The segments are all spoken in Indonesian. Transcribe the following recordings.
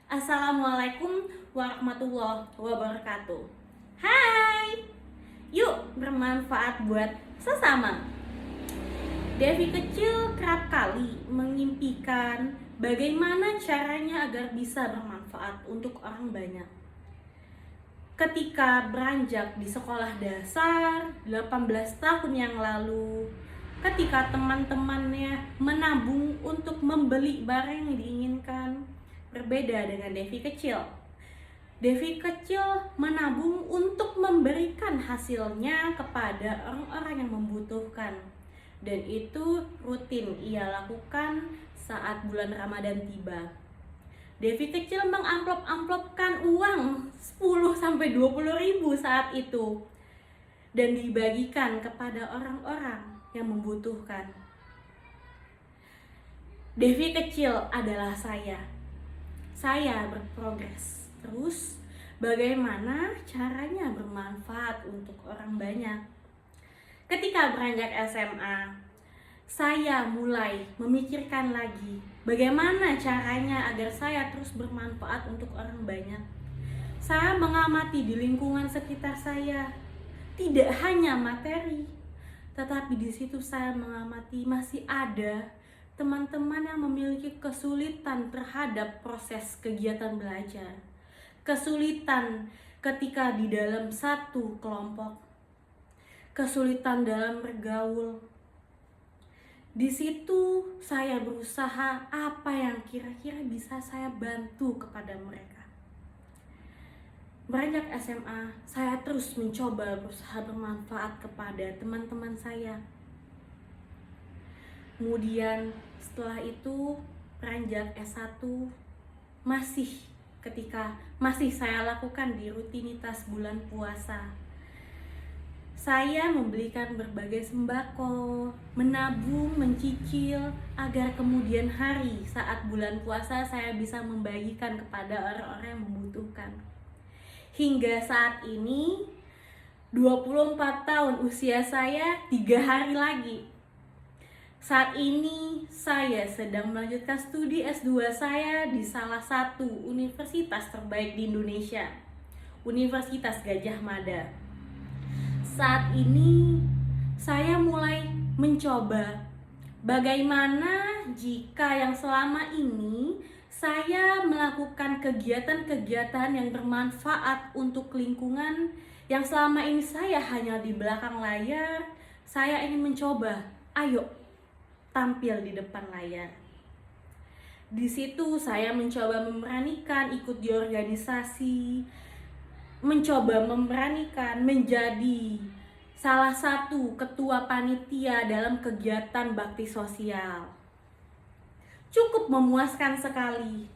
Assalamualaikum warahmatullahi wabarakatuh. Hai, yuk bermanfaat buat sesama. Devi kecil kerap kali mengimpikan bagaimana caranya agar bisa bermanfaat untuk orang banyak. Ketika beranjak di sekolah dasar 18 tahun yang lalu, ketika teman-temannya menabung untuk membeli barang yang diinginkan, berbeda dengan Devi kecil. Devi kecil menabung untuk memberikan hasilnya kepada orang-orang yang membutuhkan. Dan itu rutin ia lakukan saat bulan Ramadan tiba. Devi kecil mengamplop-amplopkan uang 10-20 ribu saat itu dan dibagikan kepada orang-orang yang membutuhkan. Devi kecil adalah saya. Saya berprogres terus. Bagaimana caranya bermanfaat untuk orang banyak? Ketika beranjak SMA, saya mulai memikirkan lagi bagaimana caranya agar saya terus bermanfaat untuk orang banyak. Saya mengamati di lingkungan sekitar saya, tidak hanya materi, tetapi di situ saya mengamati masih ada teman-teman yang memiliki kesulitan terhadap proses kegiatan belajar, kesulitan ketika di dalam satu kelompok, kesulitan dalam bergaul. Di situ saya berusaha apa yang kira-kira bisa saya bantu kepada mereka. Beranjak SMA, saya terus mencoba berusaha bermanfaat kepada teman-teman saya. Kemudian setelah itu beranjak S1, masih saya lakukan di rutinitas bulan puasa. Saya membelikan berbagai sembako, menabung, mencicil, agar kemudian hari saat bulan puasa saya bisa membagikan kepada orang-orang yang membutuhkan. Hingga saat ini, 24 tahun usia saya, 3 hari lagi. Saat ini saya sedang melanjutkan studi S2 saya di salah satu universitas terbaik di Indonesia, Universitas Gadjah Mada. Saat ini saya mulai mencoba bagaimana jika yang selama ini saya melakukan kegiatan-kegiatan yang bermanfaat untuk lingkungan, yang selama ini saya hanya di belakang layar, saya ingin mencoba, ayo tampil di depan layar. Di situ saya mencoba memberanikan ikut di organisasi, mencoba memberanikan menjadi salah satu ketua panitia dalam kegiatan bakti sosial. Cukup memuaskan sekali.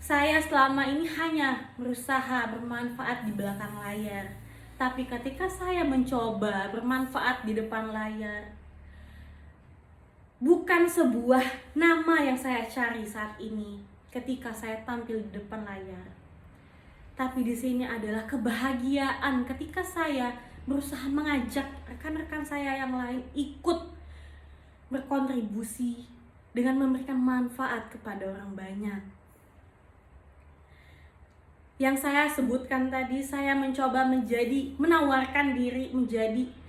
Saya selama ini hanya berusaha bermanfaat di belakang layar, tapi ketika saya mencoba bermanfaat di depan layar, bukan sebuah nama yang saya cari saat ini ketika saya tampil di depan layar. Tapi di sini adalah kebahagiaan ketika saya berusaha mengajak rekan-rekan saya yang lain ikut berkontribusi dengan memberikan manfaat kepada orang banyak. Yang saya sebutkan tadi, saya mencoba menawarkan diri menjadi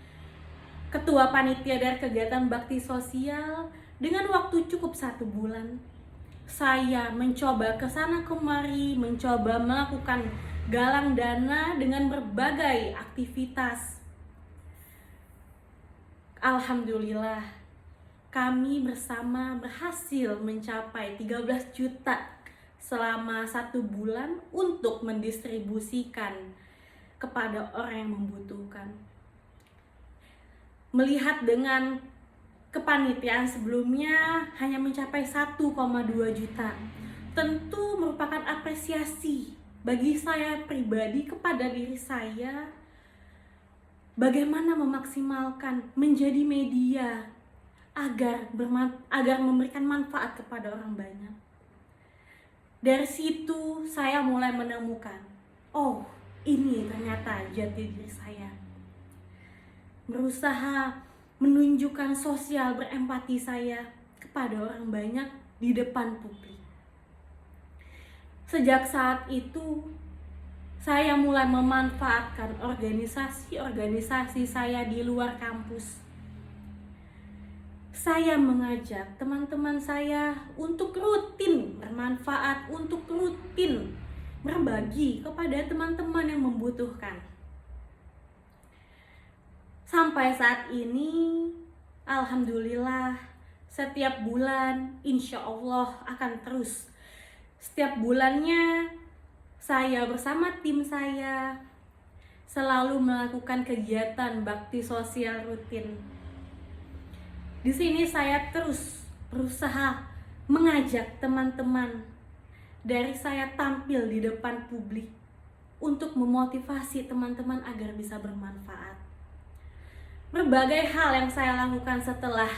ketua panitia dari kegiatan bakti sosial dengan waktu cukup 1 bulan. Saya mencoba kesana kemari, mencoba melakukan galang dana dengan berbagai aktivitas. Alhamdulillah, kami bersama berhasil mencapai 13 juta selama 1 bulan untuk mendistribusikan kepada orang yang membutuhkan. Melihat dengan kepanitiaan sebelumnya hanya mencapai 1,2 juta. Tentu merupakan apresiasi bagi saya pribadi kepada diri saya, bagaimana memaksimalkan menjadi media agar memberikan manfaat kepada orang banyak. Dari situ saya mulai menemukan, oh ini ternyata jati diri saya. Berusaha menunjukkan sosial berempati saya kepada orang banyak di depan publik. Sejak saat itu, saya mulai memanfaatkan organisasi-organisasi saya di luar kampus. Saya mengajak teman-teman saya untuk rutin bermanfaat, untuk rutin berbagi kepada teman-teman yang membutuhkan. Sampai saat ini, alhamdulillah, setiap bulan insya Allah akan terus. Setiap bulannya saya bersama tim saya selalu melakukan kegiatan bakti sosial rutin. Di sini saya terus berusaha mengajak teman-teman dari saya tampil di depan publik untuk memotivasi teman-teman agar bisa bermanfaat. Berbagai hal yang saya lakukan setelah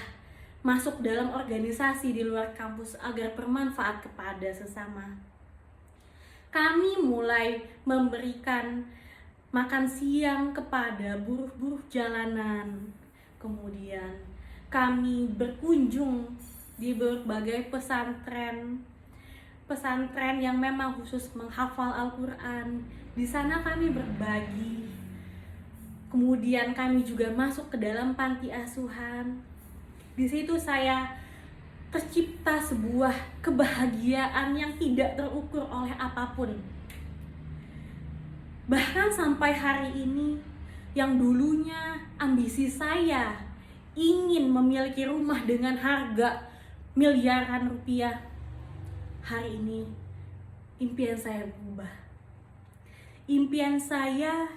masuk dalam organisasi di luar kampus agar bermanfaat kepada sesama. Kami mulai memberikan makan siang kepada buruh-buruh jalanan. Kemudian kami berkunjung di berbagai pesantren yang memang khusus menghafal Al-Quran. Di sana kami berbagi. Kemudian kami juga masuk ke dalam panti asuhan. Di situ saya tercipta sebuah kebahagiaan yang tidak terukur oleh apapun. Bahkan sampai hari ini, yang dulunya ambisi saya ingin memiliki rumah dengan harga miliaran rupiah, hari ini impian saya berubah. Impian saya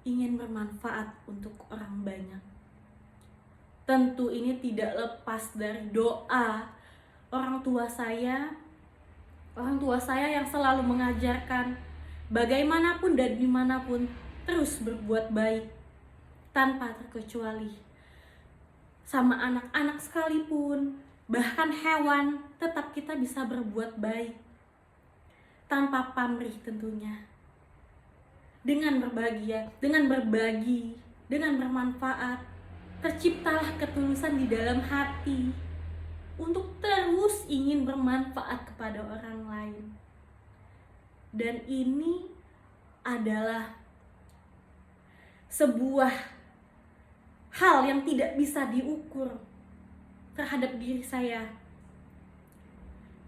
ingin bermanfaat untuk orang banyak. Tentu ini tidak lepas dari doa orang tua saya yang selalu mengajarkan bagaimanapun dan dimanapun terus berbuat baik tanpa terkecuali. Sama anak-anak sekalipun, bahkan hewan, tetap kita bisa berbuat baik tanpa pamrih tentunya. Dengan berbagi, dengan bermanfaat, terciptalah ketulusan di dalam hati untuk terus ingin bermanfaat kepada orang lain. Dan ini adalah sebuah hal yang tidak bisa diukur terhadap diri saya.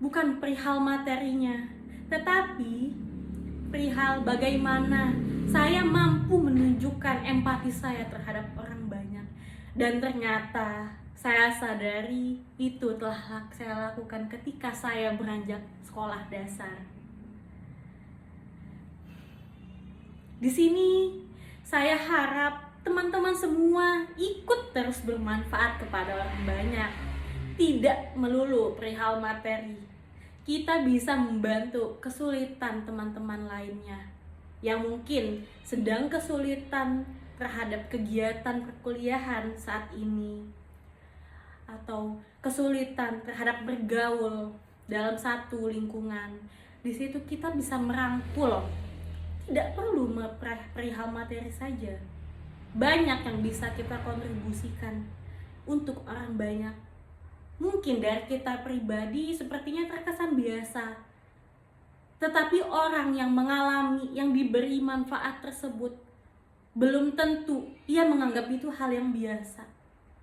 Bukan perihal materinya, tetapi perihal bagaimana saya mampu menunjukkan empati saya terhadap orang banyak. Dan ternyata saya sadari itu telah saya lakukan ketika saya beranjak sekolah dasar. Di sini saya harap teman-teman semua ikut terus bermanfaat kepada orang banyak. Tidak melulu perihal materi. Kita bisa membantu kesulitan teman-teman lainnya yang mungkin sedang kesulitan terhadap kegiatan perkuliahan saat ini, atau kesulitan terhadap bergaul dalam satu lingkungan. Di situ kita bisa merangkul. Tidak perlu perihal materi saja. Banyak yang bisa kita kontribusikan untuk orang banyak. Mungkin dari kita pribadi sepertinya terkesan biasa, tetapi orang yang mengalami, yang diberi manfaat tersebut, belum tentu ia menganggap itu hal yang biasa.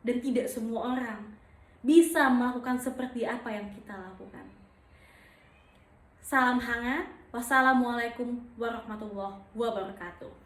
Dan tidak semua orang bisa melakukan seperti apa yang kita lakukan. Salam hangat. Wassalamualaikum warahmatullahi wabarakatuh.